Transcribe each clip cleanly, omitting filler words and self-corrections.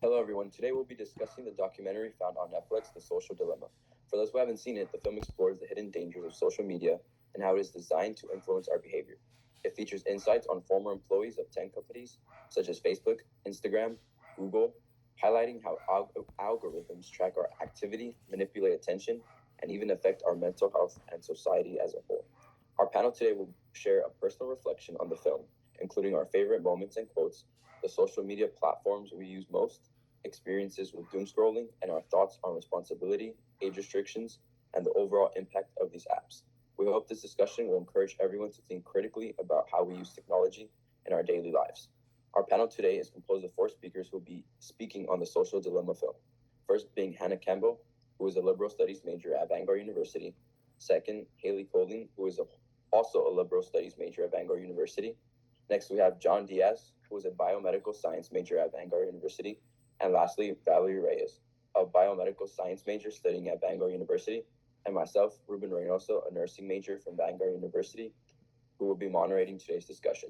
Hello, everyone. Today we'll be discussing the documentary found on Netflix, The Social Dilemma. For those who haven't seen it, the film explores the hidden dangers of social media and how it is designed to influence our behavior. It features insights on former employees of tech companies such as Facebook, Instagram, Google, highlighting how algorithms track our activity, manipulate attention, and even affect our mental health and society as a whole. Our panel today will share a personal reflection on the film, including our favorite moments and quotes, the social media platforms we use most, experiences with doom scrolling, and our thoughts on responsibility, age restrictions, and the overall impact of these apps. We hope this discussion will encourage everyone to think critically about how we use technology in our daily lives. Our panel today is composed of four speakers who will be speaking on the Social Dilemma film. First being Hannah Campbell, who is a liberal studies major at Vanguard University. Second, Haley Colleen, who is also a liberal studies major at Vanguard University. Next, we have John Diaz, who is a biomedical science major at Vanguard University. And lastly, Valerie Reyes, a biomedical science major studying at Vanguard University. And myself, Ruben Reynoso, a nursing major from Vanguard University, who will be moderating today's discussion.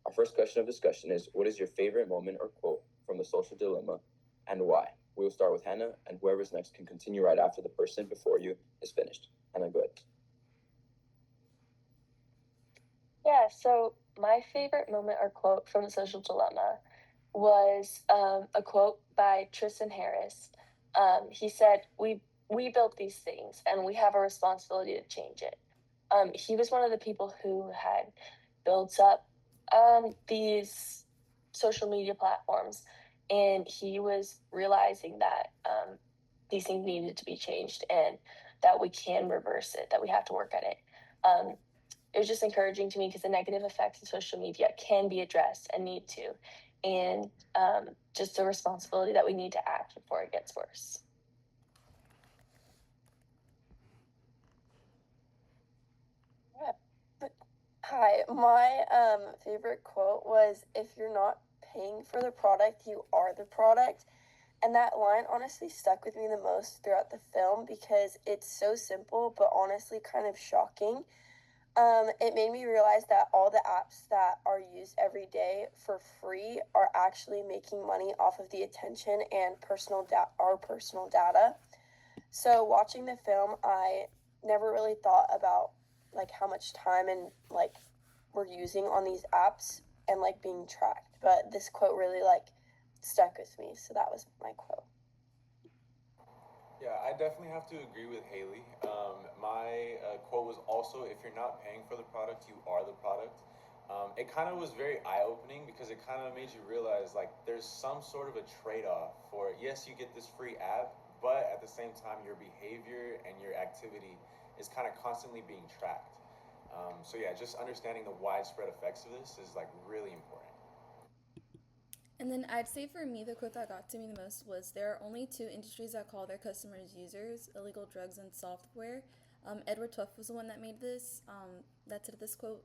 Our first question of discussion is, what is your favorite moment or quote from The Social Dilemma, and why? We will start with Hannah, and whoever's next can continue right after the person before you is finished. Hannah, go ahead. Yeah, so my favorite moment or quote from The Social Dilemma was a quote by Tristan Harris. He said, we built these things and we have a responsibility to change it. He was one of the people who had built up these social media platforms, and he was realizing that these things needed to be changed and that we can reverse it, that we have to work at it. It was just encouraging to me because the negative effects of social media can be addressed and need to, and just a responsibility that we need to act before it gets worse. Hi, my favorite quote was, "If you're not paying for the product, you are the product." And that line honestly stuck with me the most throughout the film because it's so simple, but honestly kind of shocking. It made me realize that all the apps that are used every day for free are actually making money off of the attention and our personal data. So watching the film, I never really thought about like how much time and like we're using on these apps and like being tracked. But this quote really like stuck with me, so that was my quote. Yeah, I definitely have to agree with Haley. My quote was also, "If you're not paying for the product, you are the product." It kind of was very eye-opening because it kind of made you realize like there's some sort of a trade-off for, yes, you get this free app, but at the same time your behavior and your activity is kind of constantly being tracked. So yeah, just understanding the widespread effects of this is like really important. And then I'd say for me, the quote that got to me the most was, there are only two industries that call their customers users: illegal drugs and software. Edward Tuff was the one that made this, that said this quote.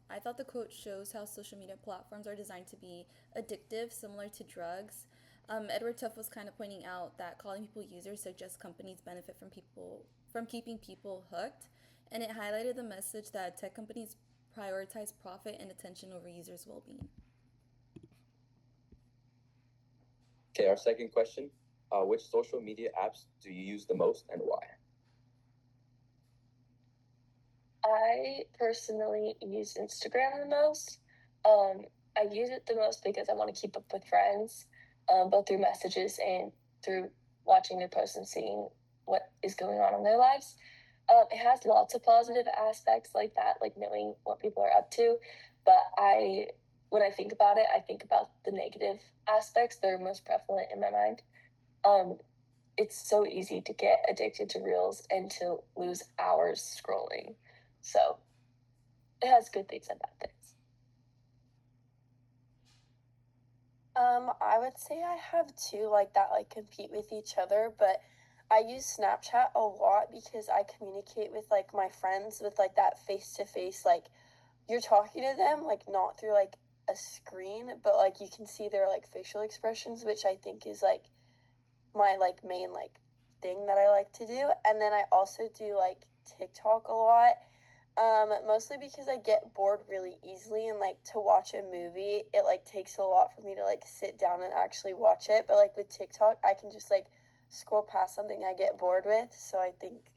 I thought the quote shows how social media platforms are designed to be addictive, similar to drugs. Edward Tuff was kind of pointing out that calling people users suggests companies benefit from keeping people hooked, and it highlighted the message that tech companies prioritize profit and attention over users' well-being. Okay, our second question, which social media apps do you use the most and why? I personally use Instagram the most. I use it the most because I want to keep up with friends, both through messages and through watching their posts and seeing what is going on in their lives. It has lots of positive aspects like that, like knowing what people are up to. But when I think about it, I think about the negative aspects that are most prevalent in my mind. It's so easy to get addicted to reels and to lose hours scrolling. So it has good things and bad things. I would say I have two like that like compete with each other, but I use Snapchat a lot because I communicate with like my friends with like that face to face, like you're talking to them like not through like a screen, but like you can see their like facial expressions, which I think is like my like main like thing that I like to do. And then I also do like TikTok a lot. Mostly because I get bored really easily, and like to watch a movie, it like takes a lot for me to like sit down and actually watch it. But like with TikTok, I can just like scroll past something I get bored with. So I think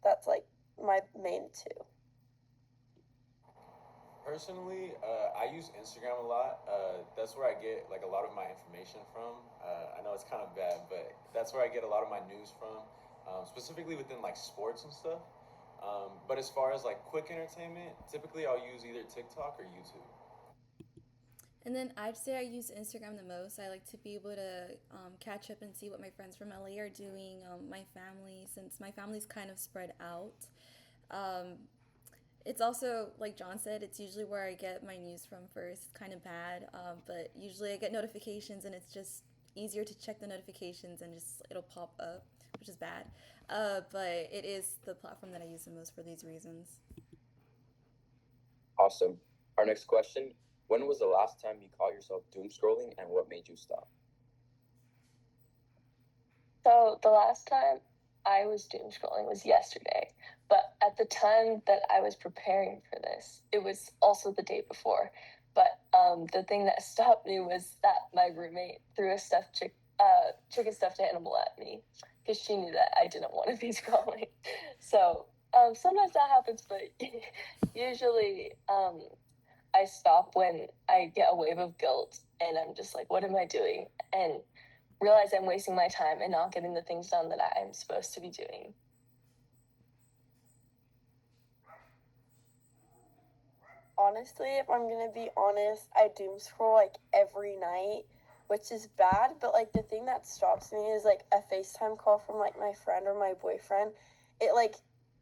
that's like my main two. Personally, I use Instagram a lot. That's where I get like a lot of my information from. I know it's kind of bad, but that's where I get a lot of my news from, specifically within like sports and stuff. But as far as like quick entertainment, typically I'll use either TikTok or YouTube. And then I'd say I use Instagram the most. I like to be able to catch up and see what my friends from LA are doing. My family, since my family's kind of spread out. Um, it's also, like John said, it's usually where I get my news from first. It's kind of bad, but usually I get notifications and it's just easier to check the notifications and just it'll pop up, which is bad. But it is the platform that I use the most for these reasons. Awesome. Our next question: when was the last time you caught yourself doom scrolling, and what made you stop? So the last time I was doom scrolling was yesterday, but at the time that I was preparing for this, it was also the day before. But the thing that stopped me was that my roommate threw a chicken stuffed animal at me because she knew that I didn't want to be scrolling. So sometimes that happens, but usually I stop when I get a wave of guilt and I'm just like, what am I doing? And realize I'm wasting my time and not getting the things done that I'm supposed to be doing. Honestly, if I'm gonna be honest, I doom scroll like every night, which is bad. But like the thing that stops me is like a FaceTime call from like my friend or my boyfriend. It like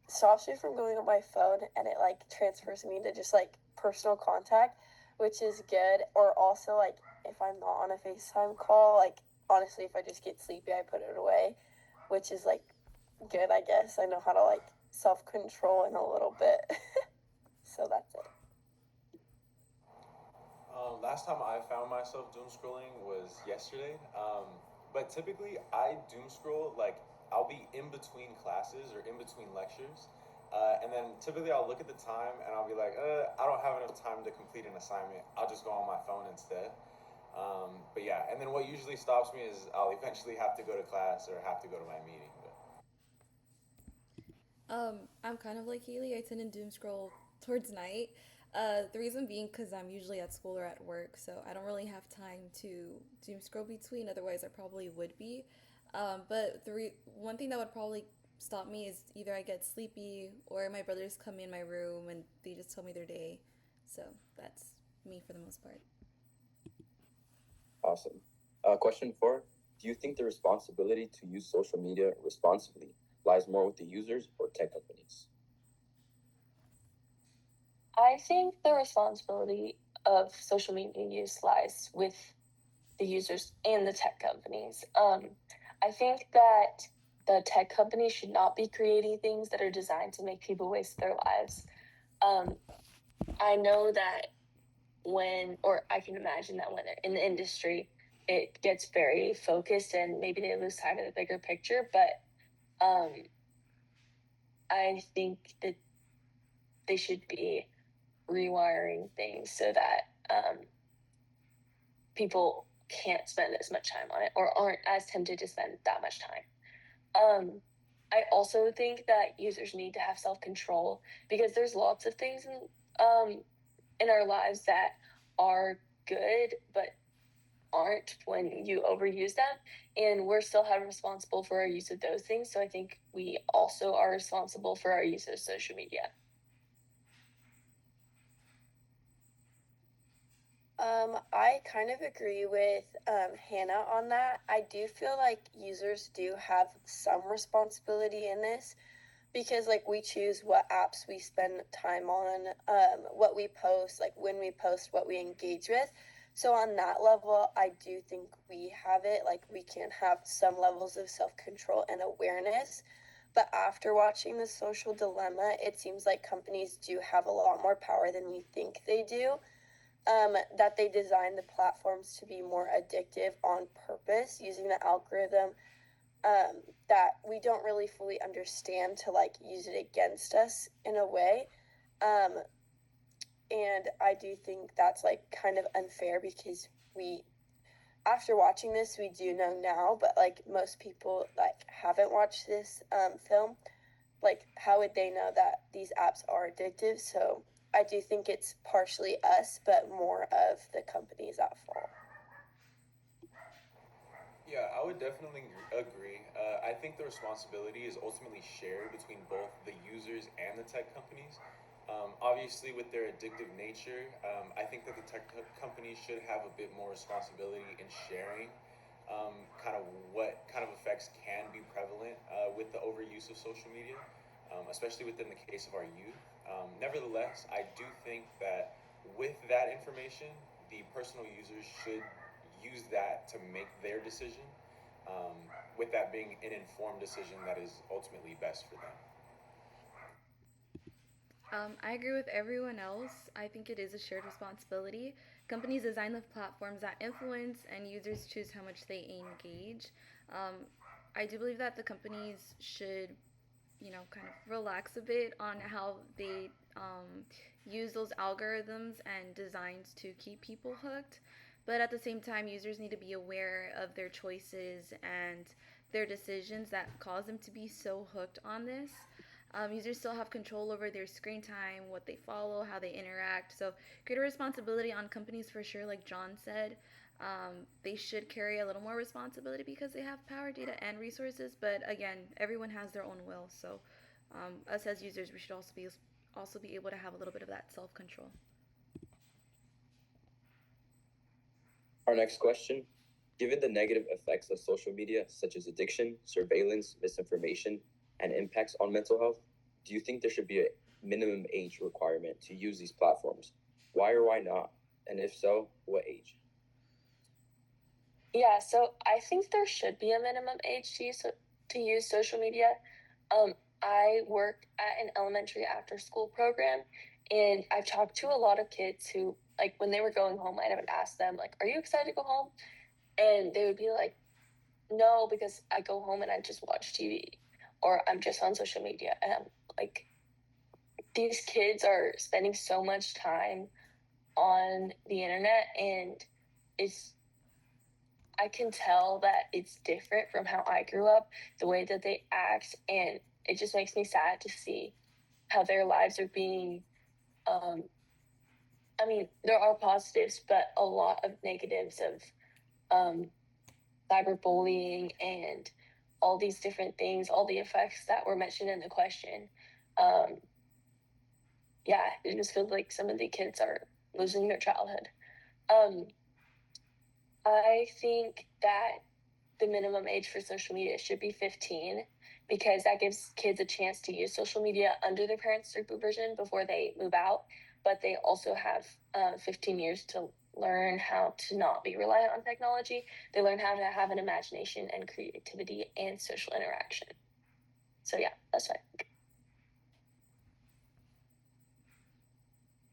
stops me from going on my phone, and it like transfers me to just like personal contact, which is good. Or also like if I'm not on a FaceTime call, like honestly, if I just get sleepy, I put it away, which is like good, I guess. I know how to like self control in a little bit. So that's it. Last time I found myself doom scrolling was yesterday. But typically I doom scroll like I'll be in between classes or in between lectures. And then typically I'll look at the time and I'll be like, I don't have enough time to complete an assignment. I'll just go on my phone instead. But yeah, and then what usually stops me is I'll eventually have to go to class or have to go to my meeting. But I'm kind of like Haley. I tend to doom scroll towards night. The reason being because I'm usually at school or at work, so I don't really have time to doom scroll between. Otherwise, I probably would be. But one thing that would probably stop me is either I get sleepy or my brothers come in my room and they just tell me their day. So that's me for the most part. Awesome. Question 4: do you think the responsibility to use social media responsibly lies more with the users or tech companies? I think the responsibility of social media use lies with the users and the tech companies. I think that the tech companies should not be creating things that are designed to make people waste their lives. Um, I know that or I can imagine that when they're in the industry, it gets very focused and maybe they lose sight of the bigger picture. But um, I think that they should be rewiring things so that people can't spend as much time on it or aren't as tempted to spend that much time. Um, I also think that users need to have self control because there's lots of things in our lives that are good but aren't when you overuse them, and we're still held responsible for our use of those things. So I think we also are responsible for our use of social media. I kind of agree with Hannah on that. I do feel like users do have some responsibility in this because, like, we choose what apps we spend time on, what we post, like, when we post, what we engage with. So, on that level, I do think we have it. Like, we can have some levels of self control and awareness. But after watching The Social Dilemma, it seems like companies do have a lot more power than we think they do, that they design the platforms to be more addictive on purpose using the algorithm, that we don't really fully understand to like use it against us in a way. And I do think that's like kind of unfair because after watching this, we do know now, but like most people like haven't watched this film, like how would they know that these apps are addictive? So I do think it's partially us, but more of the companies at fault. Yeah, I would definitely agree. I think the responsibility is ultimately shared between both the users and the tech companies. Obviously, with their addictive nature, I think that the companies should have a bit more responsibility in sharing kind of what kind of effects can be prevalent with the overuse of social media, especially within the case of our youth. Nevertheless, I do think that with that information, the personal users should use that to make their decision, um, with that being an informed decision that is ultimately best for them. I agree with everyone else. I think it is a shared responsibility. Companies design the platforms that influence, and users choose how much they engage. Um, I do believe that the companies should, kind of relax a bit on how they use those algorithms and designs to keep people hooked. But at the same time, users need to be aware of their choices and their decisions that cause them to be so hooked on this. Users still have control over their screen time, what they follow, how they interact. So, greater responsibility on companies for sure, like John said. They should carry a little more responsibility because they have power, data, and resources. But again, everyone has their own will. So, us as users, we should also be able to have a little bit of that self control. Our next question: given the negative effects of social media, such as addiction, surveillance, misinformation, and impacts on mental health, do you think there should be a minimum age requirement to use these platforms? Why or why not? And if so, what age? Yeah, so I think there should be a minimum age to use social media. I work at an elementary after school program, and I've talked to a lot of kids who, like, when they were going home, I would ask them, like, "Are you excited to go home?" And they would be like, "No, because I go home and I just watch TV, or I'm just on social media." And I'm like, these kids are spending so much time on the internet, and it's I can tell that it's different from how I grew up, the way that they act, and it just makes me sad to see how their lives are being. Um, I mean, there are positives, but a lot of negatives of um, cyberbullying and all these different things, all the effects that were mentioned in the question. Um, yeah, it just feels like some of the kids are losing their childhood. Um, I think that the minimum age for social media should be 15 because that gives kids a chance to use social media under their parents' supervision before they move out. But they also have 15 years to learn how to not be reliant on technology. They learn how to have an imagination and creativity and social interaction. So, yeah, that's what I think.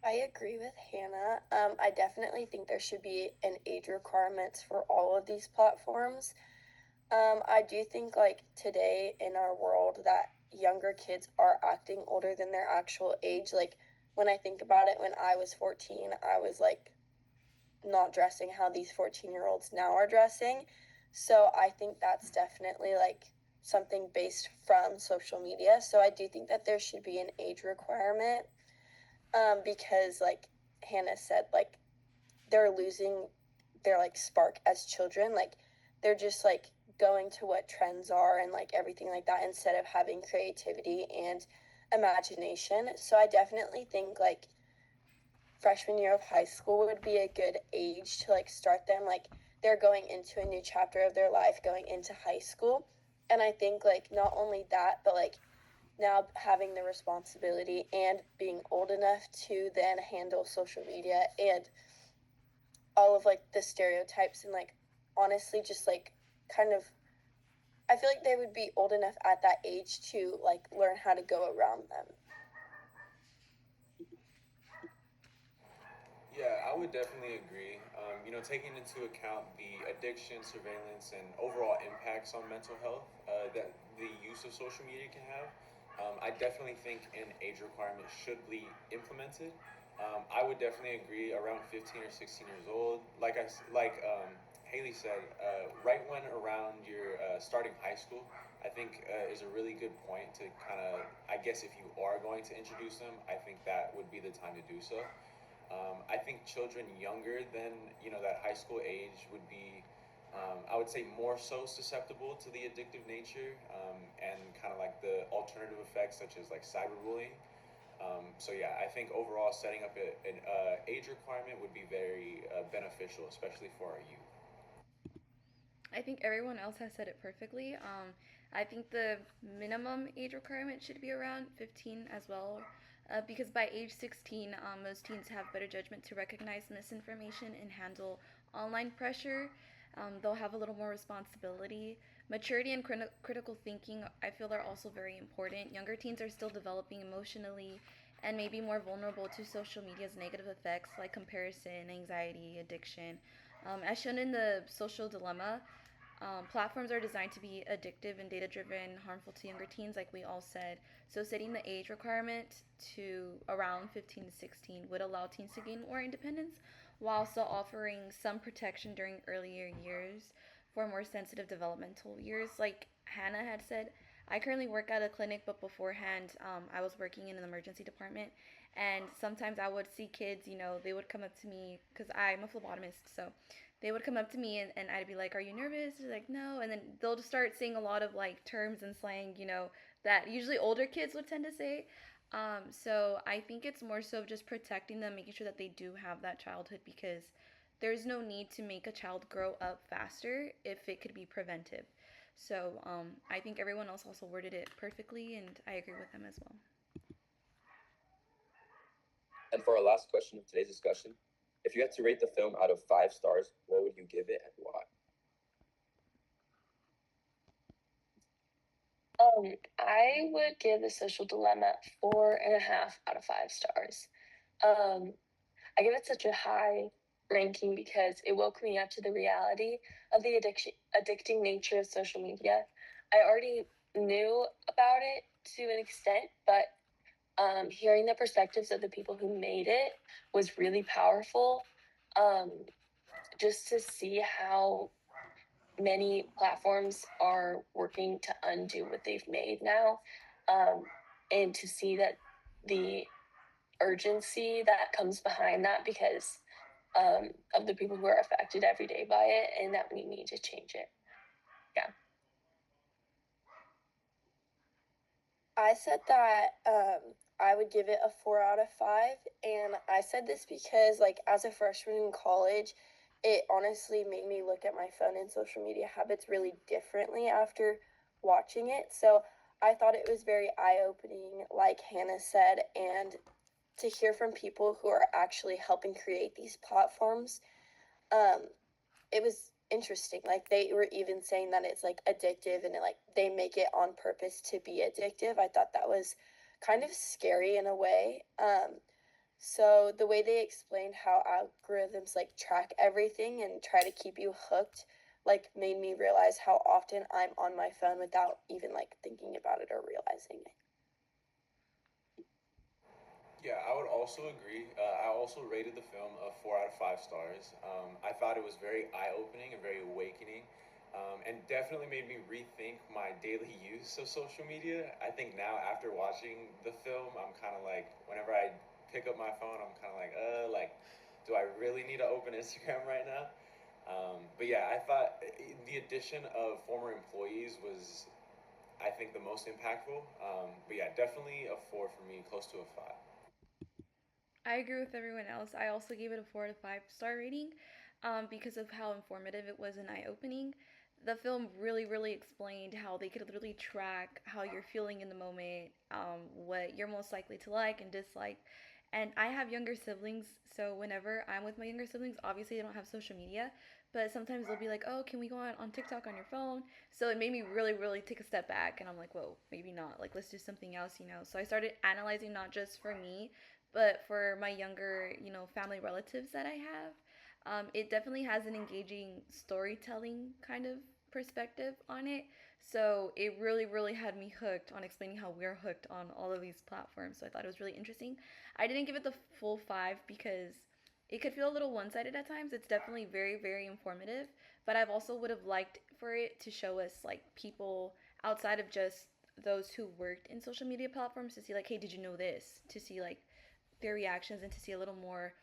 I agree with Hannah. I definitely think there should be an age requirement for all of these platforms. I do think like today in our world that younger kids are acting older than their actual age. Like when I think about it, when I was 14, I was like not dressing how these 14-year-olds now are dressing. So I think that's definitely like something based from social media. So I do think that there should be an age requirement because like Hannah said, like they're losing their like spark as children. Like they're just like going to what trends are and like everything like that instead of having creativity and imagination. So I definitely think like freshman year of high school would be a good age to like start them. Like they're going into a new chapter of their life, going into high school. And I think like not only that, but like now having the responsibility and being old enough to then handle social media and all of like the stereotypes and like honestly just like kind of I feel like they would be old enough at that age to like learn how to go around them. Yeah, I would definitely agree. Taking into account the addiction, surveillance, and overall impacts on mental health that the use of social media can have, I definitely think an age requirement should be implemented. I would definitely agree around 15 or 16 years old. Haley said, right when around your starting high school, I think is a really good point to kind of, I guess, if you are going to introduce them, I think that would be the time to do so. I think children younger than that high school age would be, I would say, more so susceptible to the addictive nature and kind of like the alternative effects such as like cyberbullying. So yeah, I think overall setting up an age requirement would be very beneficial, especially for our youth. I think everyone else has said it perfectly. I think the minimum age requirement should be around 15 as well, because by age 16, most teens have better judgment to recognize misinformation and handle online pressure. They'll have a little more responsibility. Maturity and critical thinking, I feel, are also very important. Younger teens are still developing emotionally and may be more vulnerable to social media's negative effects like comparison, anxiety, addiction. As shown in the social dilemma, platforms are designed to be addictive and data driven, harmful to younger teens, like we all said. So, setting the age requirement to around 15 to 16 would allow teens to gain more independence while still offering some protection during earlier years for more sensitive developmental years. Like Hannah had said, I currently work at a clinic, but beforehand, I was working in an emergency department. And sometimes I would see kids, they would come up to me because I'm a phlebotomist. So they would come up to me and I'd be like, "Are you nervous?" They're like, "No." And then they'll just start saying a lot of like terms and slang, that usually older kids would tend to say. So I think it's more so just protecting them, making sure that they do have that childhood because there's no need to make a child grow up faster if it could be preventive. So I think everyone else also worded it perfectly, and I agree with them as well. And for our last question of today's discussion, if you had to rate the film out of 5 stars, what would you give it and why? I would give The Social Dilemma 4.5 out of 5 stars. Um, I give it such a high ranking because it woke me up to the reality of the addicting nature of social media. I already knew about it to an extent, but hearing the perspectives of the people who made it was really powerful. Um, just to see how many platforms are working to undo what they've made now, um, and to see that the urgency that comes behind that because of the people who are affected every day by it, and that we need to change it. Yeah. I said that I would give it a 4 out of 5, and I said this because, like, as a freshman in college, it honestly made me look at my phone and social media habits really differently after watching it. So I thought it was very eye opening, like Hannah said, and to hear from people who are actually helping create these platforms, um, it was interesting. Like they were even saying that it's like addictive and like they make it on purpose to be addictive. I thought that was kind of scary in a way. So the way they explained how algorithms like track everything and try to keep you hooked like made me realize how often I'm on my phone without even like thinking about it or realizing it. Yeah, I would also agree. I also rated the film a 4 out of 5 stars. I thought it was very eye-opening and very awakening, and definitely made me rethink my daily use of social media. I think now, after watching the film, I'm kind of like, whenever I pick up my phone, I'm kind of like, do I really need to open Instagram right now? But yeah, I thought the addition of former employees was, I think, the most impactful. But yeah, definitely a 4 for me, close to a 5. I agree with everyone else. I also gave it a 4 to 5 star rating because of how informative it was and eye opening. The film really, really explained how they could literally track how you're feeling in the moment, what you're most likely to like and dislike. And I have younger siblings, so whenever I'm with my younger siblings, obviously they don't have social media, but sometimes they'll be like, "Oh, can we go on TikTok on your phone?" So it made me really, really take a step back, and I'm like, "Whoa, maybe not. Like, let's do something else." So I started analyzing not just for me, but for my younger, family relatives that I have. It definitely has an engaging storytelling kind of perspective on it. So it really, really had me hooked on explaining how we're hooked on all of these platforms. So I thought it was really interesting. I didn't give it the full 5 because it could feel a little one-sided at times. It's definitely very, very informative, but I've also would have liked for it to show us like people outside of just those who worked in social media platforms to see like, hey, did you know this? To see like their reactions and to see a little more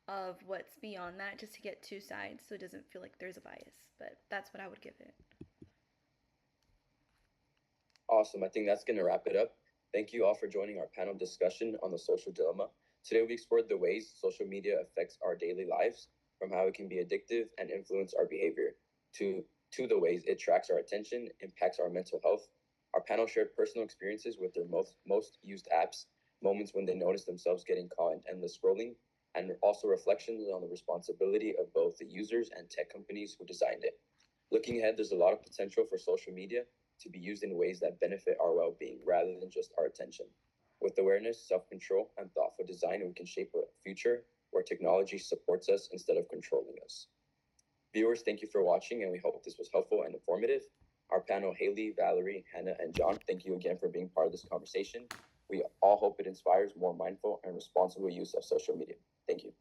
of what's beyond that, just to get two sides so it doesn't feel like there's a bias. But that's what I would give it. Awesome. I think that's going to wrap it up. Thank you all for joining our panel discussion on the social dilemma. Today, we explored the ways social media affects our daily lives, from how it can be addictive and influence our behavior, to the ways it tracks our attention, impacts our mental health. Our panel shared personal experiences with their most used apps, moments when they noticed themselves getting caught in endless scrolling, and also reflections on the responsibility of both the users and tech companies who designed it. Looking ahead, there's a lot of potential for social media to be used in ways that benefit our well-being rather than just our attention. With awareness, self-control, and thoughtful design, we can shape a future where technology supports us instead of controlling us. Viewers, thank you for watching, and we hope this was helpful and informative. Our panel, Haley, Valerie, Hannah, and John, thank you again for being part of this conversation. We all hope it inspires more mindful and responsible use of social media. Thank you.